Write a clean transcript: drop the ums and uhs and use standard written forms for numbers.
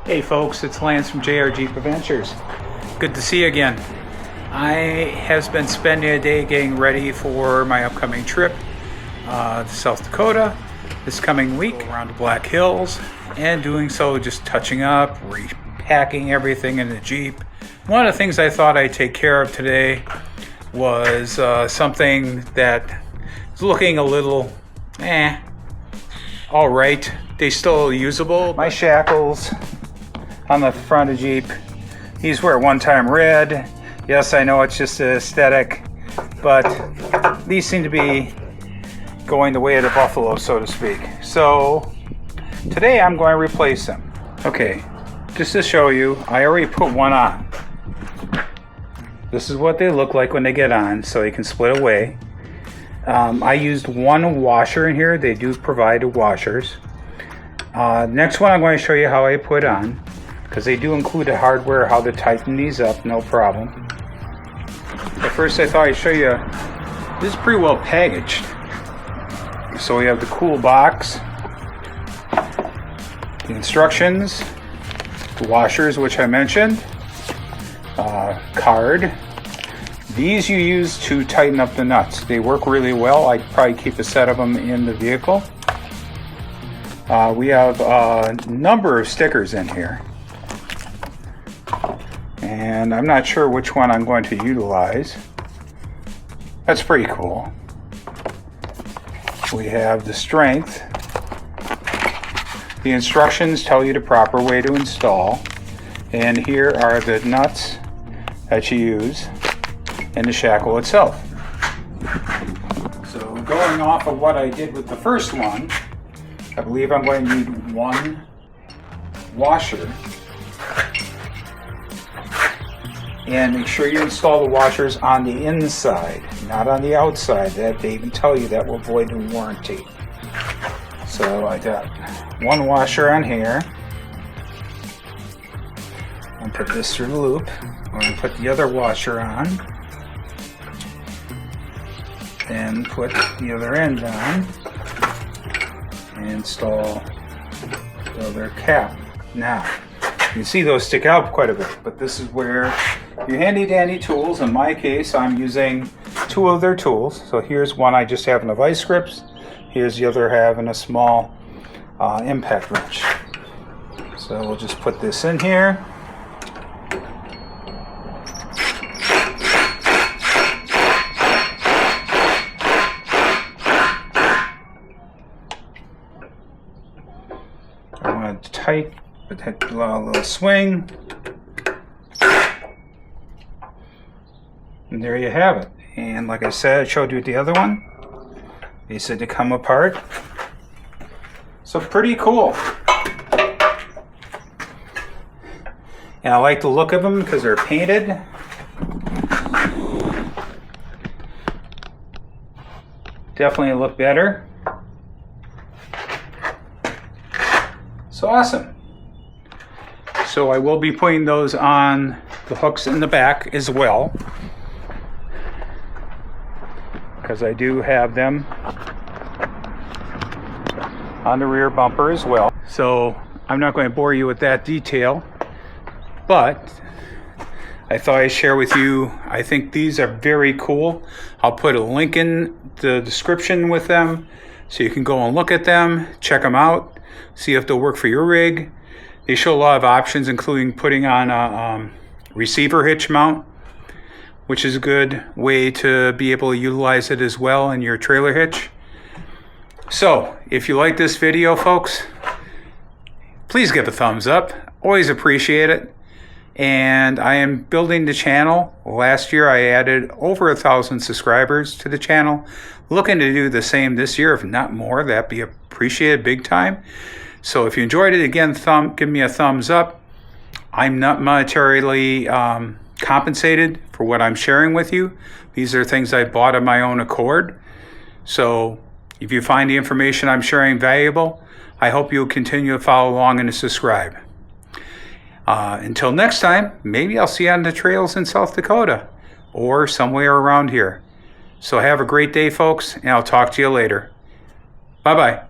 Hey folks, it's Lance from JrJeep Adventures. Good to see you again. I have been spending a day getting ready for my upcoming trip to South Dakota this coming week around the Black Hills, and doing so just touching up, repacking everything in the Jeep. One of the things I thought I'd take care of today was something that is looking a little alright. They still usable. My shackles on the front of Jeep. These were at one time red. Yes, I know it's just an aesthetic, but these seem to be going the way of the buffalo, so to speak. So today I'm going to replace them. Okay, just to show you, I already put one on. This is what they look like when they get on, so you can split away. I used one washer in here. They do provide washers. Next one I'm going to show you how I put on, because they do include the hardware, how to tighten these up, no problem. But first I thought I'd show you, this is pretty well packaged. So we have the cool box, the instructions, the washers, which I mentioned, card. These you use to tighten up the nuts. They work really well. I'd probably keep a set of them in the vehicle. We have a number of stickers in here, and I'm not sure which one I'm going to utilize. That's pretty cool. We have the strength. The instructions tell you the proper way to install, and here are the nuts that you use in the shackle itself. So going off of what I did with the first one, I believe I'm going to need one washer. And make sure you install the washers on the inside, not on the outside. That they even tell you that will void the warranty. So I got one washer on here. I'll put this through the loop. I'm going to put the other washer on. Then put the other end on. And install the other cap. Now, you can see those stick out quite a bit, but this is where your handy dandy tools, in my case I'm using two of their tools. So here's one I just have in a vice grips. Here's the other having a small impact wrench. So we'll just put this in here. I want it tight, but take a little swing. And there you have it. And like I said, I showed you with the other one. They said to come apart. So pretty cool. And I like the look of them because they're painted. Definitely look better. So awesome. So I will be putting those on the hooks in the back as well, because I do have them on the rear bumper as well. So I'm not going to bore you with that detail, but I thought I'd share with you. I think these are very cool. I'll put a link in the description with them so you can go and look at them, check them out, see if they'll work for your rig. They show a lot of options, including putting on a receiver hitch mount, which is a good way to be able to utilize it as well in your trailer hitch. So if you like this video, folks, please give a thumbs up. Always appreciate it. And I am building the channel. Last year I added over 1,000 subscribers to the channel. Looking to do the same this year, if not more. That'd be appreciated big time. So if you enjoyed it, again, give me a thumbs up. I'm not monetarily compensated for what I'm sharing with you. These are things I bought of my own accord. So if you find the information I'm sharing valuable, I hope you'll continue to follow along and to subscribe. Until next time, maybe I'll see you on the trails in South Dakota or somewhere around here. So have a great day, folks, and I'll talk to you later. Bye-bye.